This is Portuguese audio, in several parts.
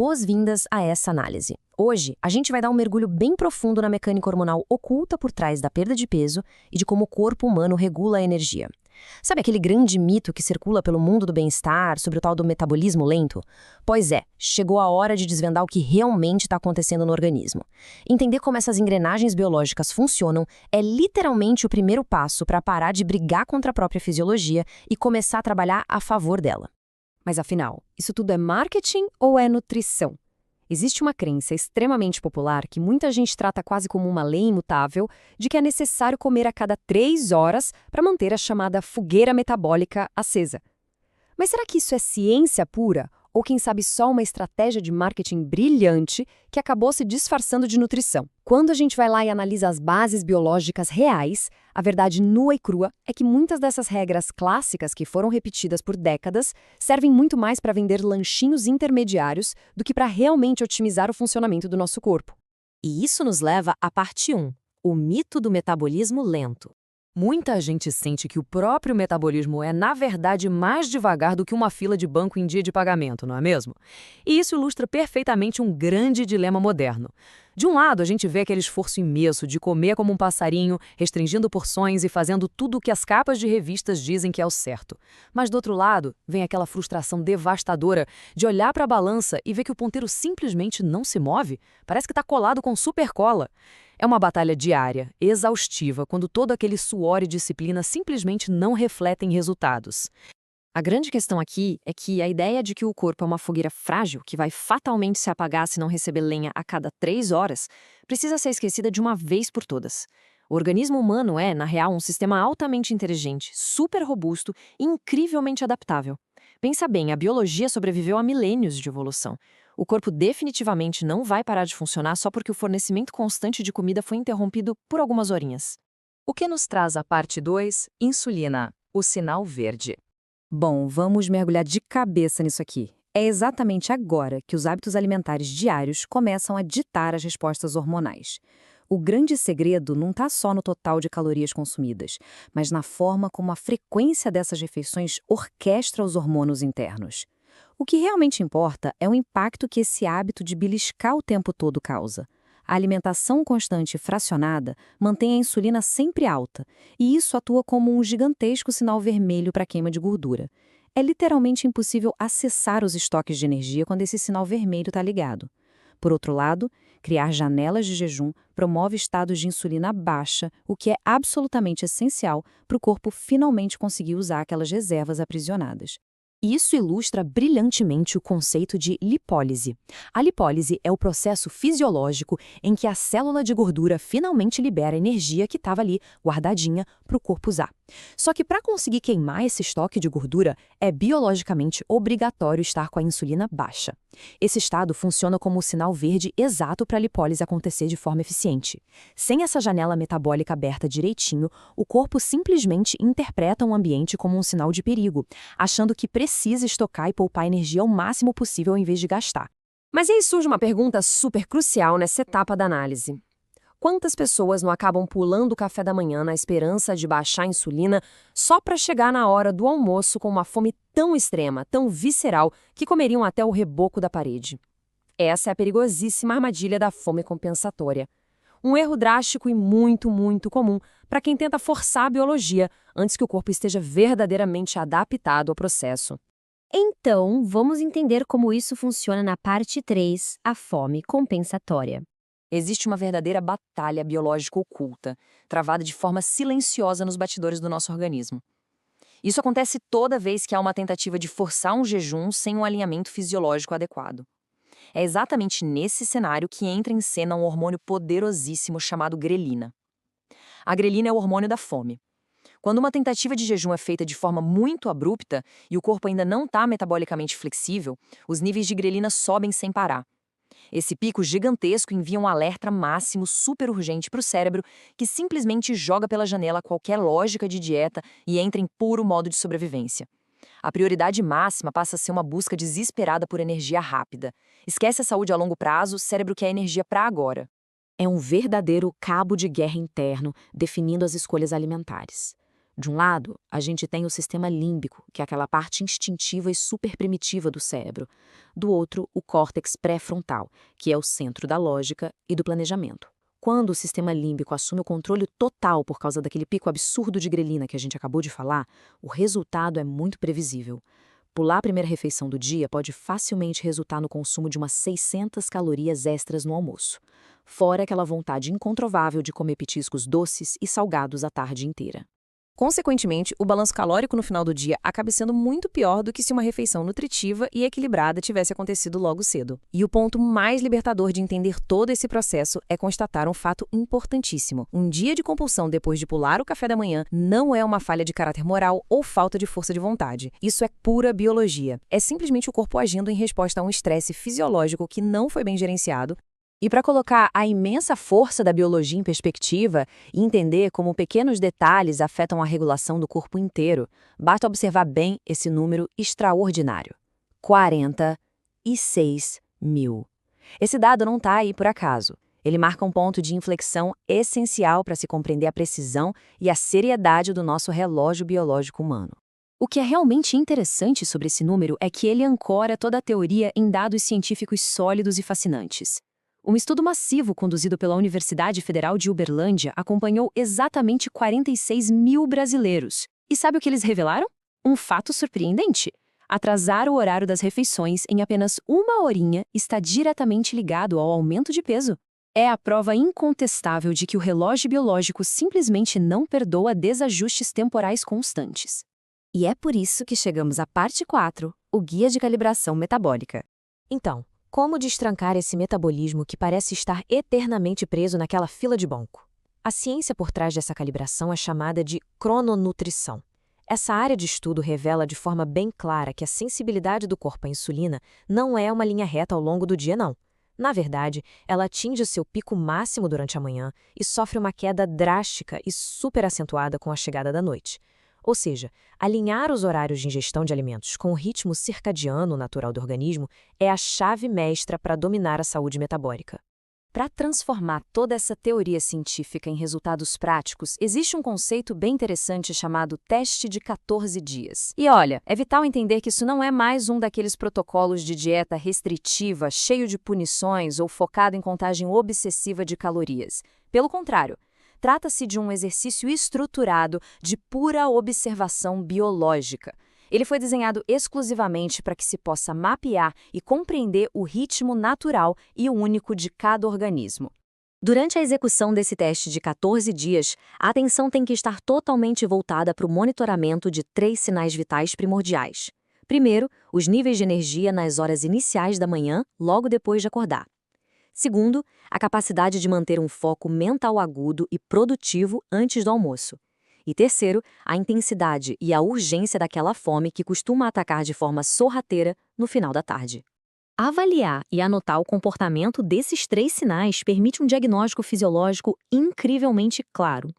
Boas-vindas a essa análise. Hoje, a gente vai dar um mergulho bem profundo na mecânica hormonal oculta por trás da perda de peso e de como o corpo humano regula a energia. Sabe aquele grande mito que circula pelo mundo do bem-estar sobre o tal do metabolismo lento? Pois é, chegou a hora de desvendar o que realmente está acontecendo no organismo. Entender como essas engrenagens biológicas funcionam é literalmente o primeiro passo para parar de brigar contra a própria fisiologia e começar a trabalhar a favor dela. Mas afinal, isso tudo é marketing ou é nutrição? Existe uma crença extremamente popular que muita gente trata quase como uma lei imutável de que é necessário comer a cada 3 horas para manter a chamada fogueira metabólica acesa. Mas será que isso é ciência pura? Ou quem sabe só uma estratégia de marketing brilhante que acabou se disfarçando de nutrição? Quando a gente vai lá e analisa as bases biológicas reais, a verdade nua e crua é que muitas dessas regras clássicas que foram repetidas por décadas servem muito mais para vender lanchinhos intermediários do que para realmente otimizar o funcionamento do nosso corpo. E isso nos leva à parte 1, o mito do metabolismo lento. Muita gente sente que o próprio metabolismo é, na verdade, mais devagar do que uma fila de banco em dia de pagamento, não é mesmo? E isso ilustra perfeitamente um grande dilema moderno. De um lado, a gente vê aquele esforço imenso de comer como um passarinho, restringindo porções e fazendo tudo o que as capas de revistas dizem que é o certo. Mas do outro lado, vem aquela frustração devastadora de olhar para a balança e ver que o ponteiro simplesmente não se move. Parece que está colado com supercola. É uma batalha diária, exaustiva, quando todo aquele suor e disciplina simplesmente não refletem resultados. A grande questão aqui é que a ideia de que o corpo é uma fogueira frágil que vai fatalmente se apagar se não receber lenha a cada 3 horas precisa ser esquecida de uma vez por todas. O organismo humano é, na real, um sistema altamente inteligente, super robusto e incrivelmente adaptável. Pensa bem, a biologia sobreviveu a milênios de evolução. O corpo definitivamente não vai parar de funcionar só porque o fornecimento constante de comida foi interrompido por algumas horinhas. O que nos traz a parte 2, insulina, o sinal verde. Bom, vamos mergulhar de cabeça nisso aqui. É exatamente agora que os hábitos alimentares diários começam a ditar as respostas hormonais. O grande segredo não está só no total de calorias consumidas, mas na forma como a frequência dessas refeições orquestra os hormônios internos. O que realmente importa é o impacto que esse hábito de beliscar o tempo todo causa. A alimentação constante e fracionada mantém a insulina sempre alta, e isso atua como um gigantesco sinal vermelho para a queima de gordura. É literalmente impossível acessar os estoques de energia quando esse sinal vermelho está ligado. Por outro lado, criar janelas de jejum promove estados de insulina baixa, o que é absolutamente essencial para o corpo finalmente conseguir usar aquelas reservas aprisionadas. Isso ilustra brilhantemente o conceito de lipólise. A lipólise é o processo fisiológico em que a célula de gordura finalmente libera a energia que estava ali guardadinha para o corpo usar. Só que para conseguir queimar esse estoque de gordura, é biologicamente obrigatório estar com a insulina baixa. Esse estado funciona como o sinal verde exato para a lipólise acontecer de forma eficiente. Sem essa janela metabólica aberta direitinho, o corpo simplesmente interpreta o ambiente como um sinal de perigo, achando que precisa estocar e poupar energia ao máximo possível em vez de gastar. Mas aí surge uma pergunta super crucial nessa etapa da análise. Quantas pessoas não acabam pulando o café da manhã na esperança de baixar a insulina só para chegar na hora do almoço com uma fome tão extrema, tão visceral, que comeriam até o reboco da parede? Essa é a perigosíssima armadilha da fome compensatória. Um erro drástico e muito, muito comum para quem tenta forçar a biologia antes que o corpo esteja verdadeiramente adaptado ao processo. Então, vamos entender como isso funciona na parte 3, a fome compensatória. Existe uma verdadeira batalha biológica oculta, travada de forma silenciosa nos bastidores do nosso organismo. Isso acontece toda vez que há uma tentativa de forçar um jejum sem um alinhamento fisiológico adequado. É exatamente nesse cenário que entra em cena um hormônio poderosíssimo chamado grelina. A grelina é o hormônio da fome. Quando uma tentativa de jejum é feita de forma muito abrupta e o corpo ainda não está metabolicamente flexível, os níveis de grelina sobem sem parar. Esse pico gigantesco envia um alerta máximo super urgente para o cérebro, que simplesmente joga pela janela qualquer lógica de dieta e entra em puro modo de sobrevivência. A prioridade máxima passa a ser uma busca desesperada por energia rápida. Esquece a saúde a longo prazo, o cérebro quer energia para agora. É um verdadeiro cabo de guerra interno definindo as escolhas alimentares. De um lado, a gente tem o sistema límbico, que é aquela parte instintiva e super primitiva do cérebro. Do outro, o córtex pré-frontal, que é o centro da lógica e do planejamento. Quando o sistema límbico assume o controle total por causa daquele pico absurdo de grelina que a gente acabou de falar, o resultado é muito previsível. Pular a primeira refeição do dia pode facilmente resultar no consumo de umas 600 calorias extras no almoço, fora aquela vontade incontrovável de comer petiscos doces e salgados a tarde inteira. Consequentemente, o balanço calórico no final do dia acaba sendo muito pior do que se uma refeição nutritiva e equilibrada tivesse acontecido logo cedo. E o ponto mais libertador de entender todo esse processo é constatar um fato importantíssimo. Um dia de compulsão depois de pular o café da manhã não é uma falha de caráter moral ou falta de força de vontade. Isso é pura biologia. É simplesmente o corpo agindo em resposta a um estresse fisiológico que não foi bem gerenciado. E para colocar a imensa força da biologia em perspectiva e entender como pequenos detalhes afetam a regulação do corpo inteiro, basta observar bem esse número extraordinário: 46 mil. Esse dado não está aí por acaso. Ele marca um ponto de inflexão essencial para se compreender a precisão e a seriedade do nosso relógio biológico humano. O que é realmente interessante sobre esse número é que ele ancora toda a teoria em dados científicos sólidos e fascinantes. Um estudo massivo conduzido pela Universidade Federal de Uberlândia acompanhou exatamente 46 mil brasileiros. E sabe o que eles revelaram? Um fato surpreendente. Atrasar o horário das refeições em apenas uma horinha está diretamente ligado ao aumento de peso. É a prova incontestável de que o relógio biológico simplesmente não perdoa desajustes temporais constantes. E é por isso que chegamos à parte 4, o Guia de Calibração Metabólica. Então, como destrancar esse metabolismo que parece estar eternamente preso naquela fila de banco? A ciência por trás dessa calibração é chamada de crononutrição. Essa área de estudo revela de forma bem clara que a sensibilidade do corpo à insulina não é uma linha reta ao longo do dia, não. Na verdade, ela atinge seu pico máximo durante a manhã e sofre uma queda drástica e super acentuada com a chegada da noite. Ou seja, alinhar os horários de ingestão de alimentos com o ritmo circadiano natural do organismo é a chave mestra para dominar a saúde metabólica. Para transformar toda essa teoria científica em resultados práticos, existe um conceito bem interessante chamado teste de 14 dias. E olha, é vital entender que isso não é mais um daqueles protocolos de dieta restritiva, cheio de punições ou focado em contagem obsessiva de calorias. Pelo contrário, trata-se de um exercício estruturado de pura observação biológica. Ele foi desenhado exclusivamente para que se possa mapear e compreender o ritmo natural e único de cada organismo. Durante a execução desse teste de 14 dias, a atenção tem que estar totalmente voltada para o monitoramento de 3 sinais vitais primordiais. Primeiro, os níveis de energia nas horas iniciais da manhã, logo depois de acordar. Segundo, a capacidade de manter um foco mental agudo e produtivo antes do almoço. E terceiro, a intensidade e a urgência daquela fome que costuma atacar de forma sorrateira no final da tarde. Avaliar e anotar o comportamento desses 3 sinais permite um diagnóstico fisiológico incrivelmente claro.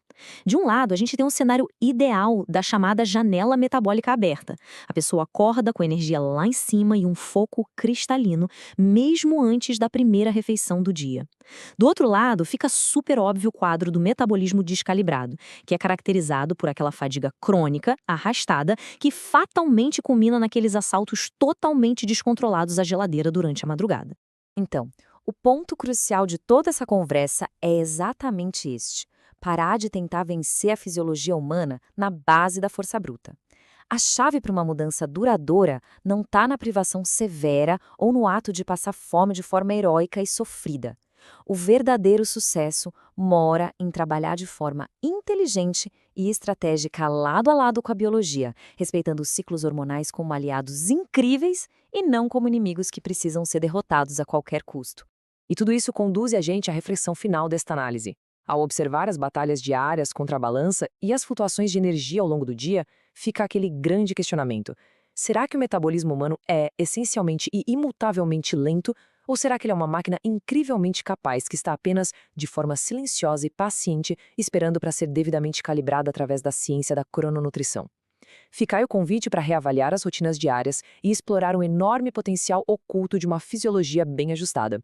De um lado, a gente tem um cenário ideal da chamada janela metabólica aberta. A pessoa acorda com energia lá em cima e um foco cristalino, mesmo antes da primeira refeição do dia. Do outro lado, fica super óbvio o quadro do metabolismo descalibrado, que é caracterizado por aquela fadiga crônica, arrastada, que fatalmente culmina naqueles assaltos totalmente descontrolados à geladeira durante a madrugada. Então, o ponto crucial de toda essa conversa é exatamente este: parar de tentar vencer a fisiologia humana na base da força bruta. A chave para uma mudança duradoura não está na privação severa ou no ato de passar fome de forma heróica e sofrida. O verdadeiro sucesso mora em trabalhar de forma inteligente e estratégica lado a lado com a biologia, respeitando os ciclos hormonais como aliados incríveis e não como inimigos que precisam ser derrotados a qualquer custo. E tudo isso conduz a gente à reflexão final desta análise. Ao observar as batalhas diárias contra a balança e as flutuações de energia ao longo do dia, fica aquele grande questionamento: será que o metabolismo humano é essencialmente e imutavelmente lento, ou será que ele é uma máquina incrivelmente capaz que está apenas, de forma silenciosa e paciente, esperando para ser devidamente calibrada através da ciência da crononutrição? Fica aí o convite para reavaliar as rotinas diárias e explorar o enorme potencial oculto de uma fisiologia bem ajustada.